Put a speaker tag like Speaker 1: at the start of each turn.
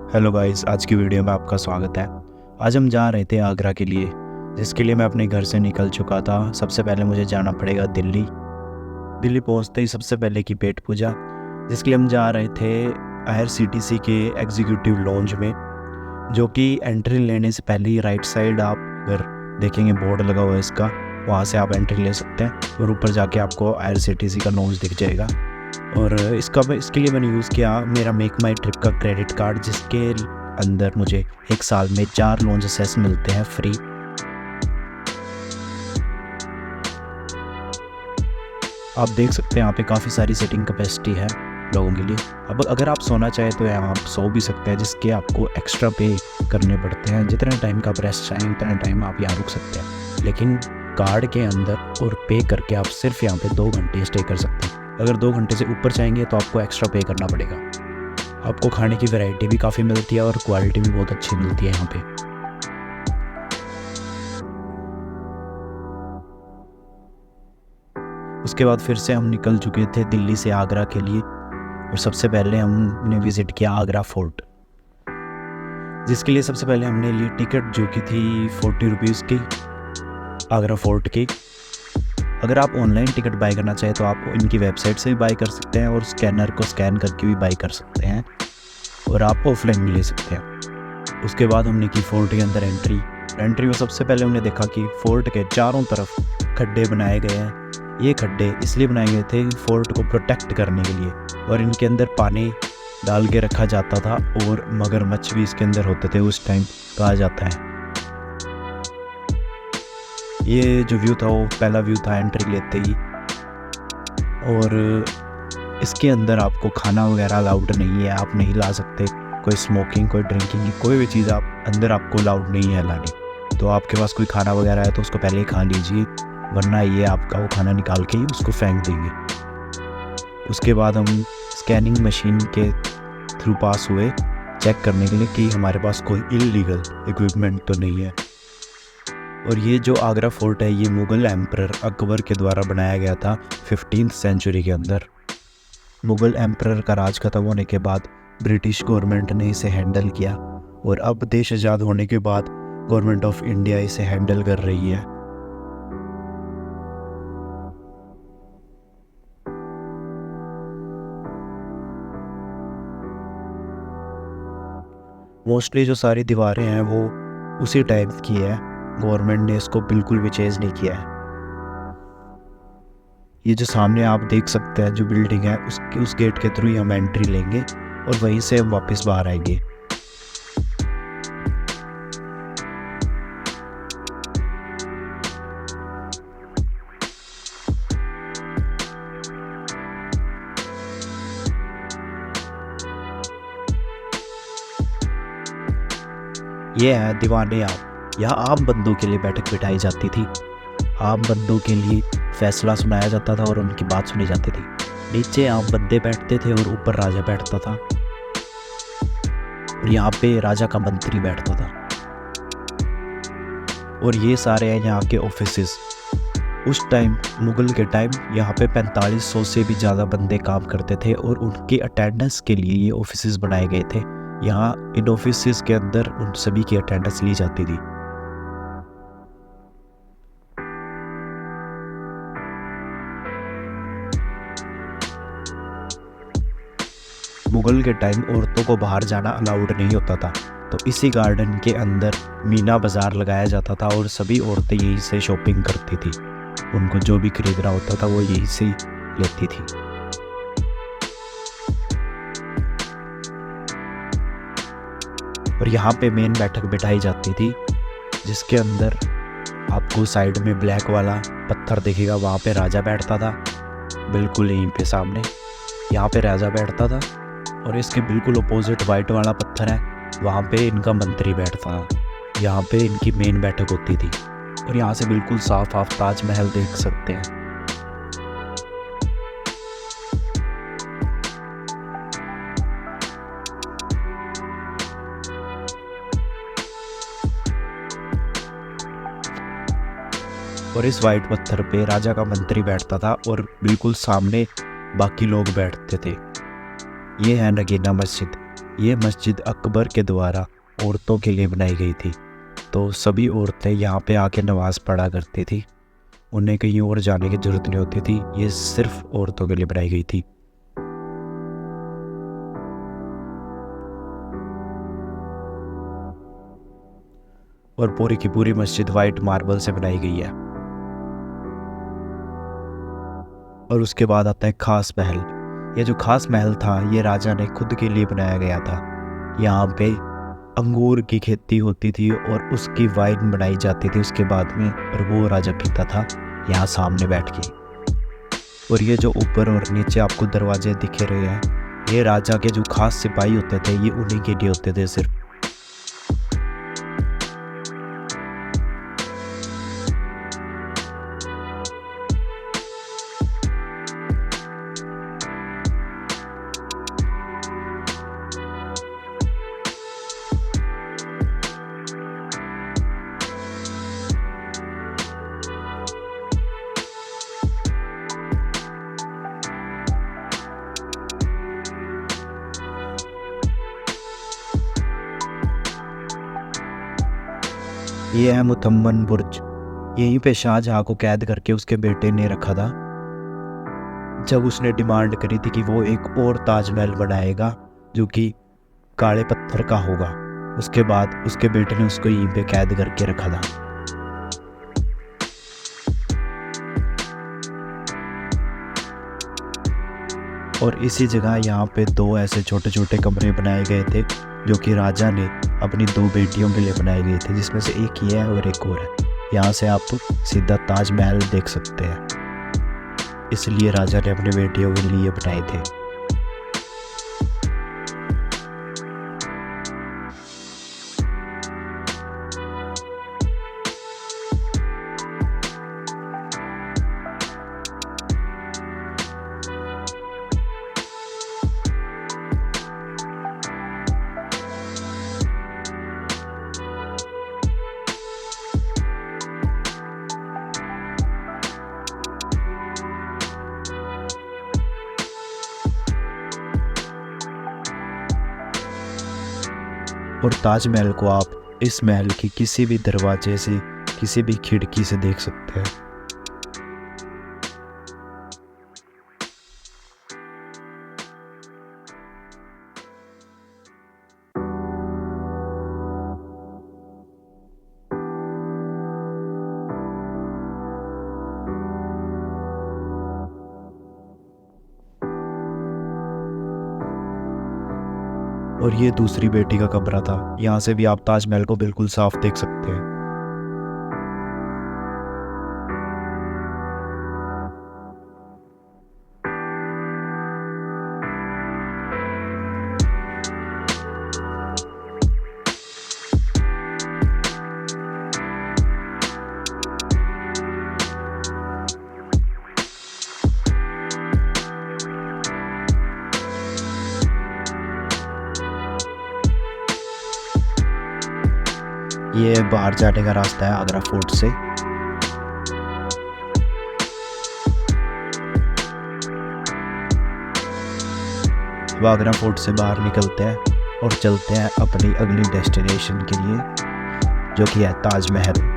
Speaker 1: Hello guys, आज की video में आपका स्वागत है। आज हम जा रहे थे आगरा के लिए, जिसके लिए मैं अपने घर से निकल चुका था। सबसे पहले मुझे जाना पड़ेगा दिल्ली। दिल्ली पहुंचते ही सबसे पहले की पेट पूजा, जिसके लिए हम जा रहे थे IRCTC के एग्जीक्यूटिव लॉन्ज में, जो कि एंट्री लेने से पहले ही राइट साइड आप अगर देखेंगे बोर्ड लगा हुआ है इसका, वहाँ से आप एंट्री ले सकते हैं और ऊपर जाके आपको IRCTC का लॉन्ज दिख जाएगा। और इसके लिए मैंने यूज़ किया मेरा मेक माई ट्रिप का क्रेडिट कार्ड, जिसके अंदर मुझे 1 साल में 4 लॉन्च एक्सेस मिलते हैं फ्री। आप देख सकते हैं यहाँ पे काफ़ी सारी सीटिंग कैपेसिटी है लोगों के लिए। अब अगर आप सोना चाहें तो यहाँ आप सो भी सकते हैं, जिसके आपको एक्स्ट्रा पे करने पड़ते हैं। जितने टाइम का आप रेस्ट चाहें उतने टाइम आप यहाँ रुक सकते हैं, लेकिन कार्ड के अंदर और पे करके आप सिर्फ यहाँ पे 2 घंटे स्टे कर सकते हैं। अगर 2 घंटे से ऊपर चाहेंगे तो आपको एक्स्ट्रा पे करना पड़ेगा। आपको खाने की वैरायटी भी काफ़ी मिलती है और क्वालिटी भी बहुत अच्छी मिलती है यहाँ पे। उसके बाद फिर से हम निकल चुके थे दिल्ली से आगरा के लिए, और सबसे पहले हमने विज़िट किया आगरा फोर्ट, जिसके लिए सबसे पहले हमने ली टिकट, जो कि थी 40 रुपीज़ की आगरा फोर्ट की। अगर आप ऑनलाइन टिकट बाय करना चाहें तो आप इनकी वेबसाइट से भी बाय कर सकते हैं, और स्कैनर को स्कैन करके भी बाय कर सकते हैं, और आप ऑफलाइन भी ले सकते हैं। उसके बाद हमने की फोर्ट के अंदर एंट्री में सबसे पहले हमने देखा कि फोर्ट के चारों तरफ खड्डे बनाए गए हैं। ये खड्डे इसलिए बनाए गए थे फोर्ट को प्रोटेक्ट करने के लिए, और इनके अंदर पानी डाल के रखा जाता था, और मगरमच्छ भी इसके अंदर होते थे उस टाइम, कहा जाता है। ये जो व्यू था वो पहला व्यू था एंट्री लेते ही। और इसके अंदर आपको खाना वगैरह अलाउड नहीं है, आप नहीं ला सकते। कोई स्मोकिंग, कोई ड्रिंकिंग, कोई भी चीज़ आप अंदर आपको अलाउड नहीं है लानी। तो आपके पास कोई खाना वगैरह है तो उसको पहले ही खा लीजिए, वरना ये आपका वो खाना निकाल के ही उसको फेंक देंगे। उसके बाद हम स्कैनिंग मशीन के थ्रू पास हुए, चेक करने के लिए कि हमारे पास कोई इलीगल इक्विपमेंट तो नहीं है। और ये जो आगरा फोर्ट है, ये मुग़ल एम्परर अकबर के द्वारा बनाया गया था 15th सेंचुरी के अंदर। मुग़ल एम्परर का राज खत्म होने के बाद ब्रिटिश गवर्नमेंट ने इसे हैंडल किया, और अब देश आज़ाद होने के बाद गवर्नमेंट ऑफ इंडिया इसे हैंडल कर रही है। मोस्टली जो सारी दीवारें हैं वो उसी टाइप की है, गवर्नमेंट ने इसको बिल्कुल भी चेंज नहीं किया है। ये जो सामने आप देख सकते हैं जो बिल्डिंग है, उस गेट के थ्रू ही हम एंट्री लेंगे और वहीं से हम वापस बाहर आएंगे। ये है दीवाने आप। यहाँ आम बंदों के लिए बैठक बिठाई जाती थी। आम बंदों के लिए फैसला सुनाया जाता था और उनकी बात सुनी जाती थी। नीचे आम बंदे बैठते थे और ऊपर राजा बैठता था, और यहाँ पे राजा का मंत्री बैठता था। और ये सारे हैं यहाँ के ऑफिसेस। उस टाइम मुग़ल के टाइम यहाँ पे 4500 से भी ज़्यादा बंदे काम करते थे, और उनके अटेंडेंस के लिए ये ऑफिसेस बनाए गए थे। यहाँ इन ऑफिसेस के अंदर उन सभी की अटेंडेंस ली जाती थी। मुग़ल के टाइम औरतों को बाहर जाना अलाउड नहीं होता था, तो इसी गार्डन के अंदर मीना बाज़ार लगाया जाता था, और सभी औरतें यहीं से शॉपिंग करती थी। उनको जो भी खरीदना होता था वो यहीं से लेती थी। और यहाँ पे मेन बैठक बिठाई जाती थी, जिसके अंदर आपको साइड में ब्लैक वाला पत्थर दिखेगा, वहाँ पे राजा बैठता था। बिल्कुल यहीं पे सामने यहाँ पे राजा बैठता था, और इसके बिल्कुल अपोजिट वाइट वाला पत्थर है, वहाँ पे इनका मंत्री बैठता था। यहाँ पे इनकी मेन बैठक होती थी, और यहाँ से बिल्कुल साफ आप ताजमहल देख सकते हैं। और इस वाइट पत्थर पे राजा का मंत्री बैठता था, और बिल्कुल सामने बाकी लोग बैठते थे। ये है नगीना मस्जिद। ये मस्जिद अकबर के द्वारा औरतों के लिए बनाई गई थी, तो सभी औरतें यहाँ पे आके नमाज़ पढ़ा करती थी। उन्हें कहीं और जाने की ज़रूरत नहीं होती थी, ये सिर्फ औरतों के लिए बनाई गई थी। और पूरी की पूरी मस्जिद वाइट मार्बल से बनाई गई है। और उसके बाद आता है खास महल। ये जो खास महल था ये राजा ने खुद के लिए बनाया गया था। यहाँ पे अंगूर की खेती होती थी और उसकी वाइन बनाई जाती थी उसके बाद में, और वो राजा पीता था यहाँ सामने बैठ के। और ये जो ऊपर और नीचे आपको दरवाजे दिखे रहे हैं, ये राजा के जो खास सिपाही होते थे ये उन्हीं के लिए होते थे सिर्फ। ये है मुतम्मन बुर्ज। यहीं पे शाहजहाँ को कैद करके उसके बेटे ने रखा था जब उसने डिमांड करी थी कि वो एक और ताजमहल बनाएगा जो कि काले पत्थर का होगा। उसके बाद उसके बेटे ने उसको यहीं पे कैद करके रखा था। और इसी जगह यहाँ पे दो ऐसे छोटे छोटे कमरे बनाए गए थे जो कि राजा ने अपनी दो बेटियों के लिए बनाए गए थे, जिसमें से एक ये है और एक और है। यहाँ से आप सीधा ताजमहल देख सकते हैं, इसलिए राजा ने अपनी बेटियों के लिए बनाए थे। और ताजमहल को आप इस महल की किसी भी दरवाजे से, किसी भी खिड़की से देख सकते हैं। और ये दूसरी बेटी का कमरा था। यहाँ से भी आप ताजमहल को बिल्कुल साफ देख सकते हैं। ये बाहर जाने का रास्ता है आगरा फोर्ट से। अब आगरा फोर्ट से बाहर निकलते हैं और चलते हैं अपनी अगली डेस्टिनेशन के लिए, जो कि है ताजमहल।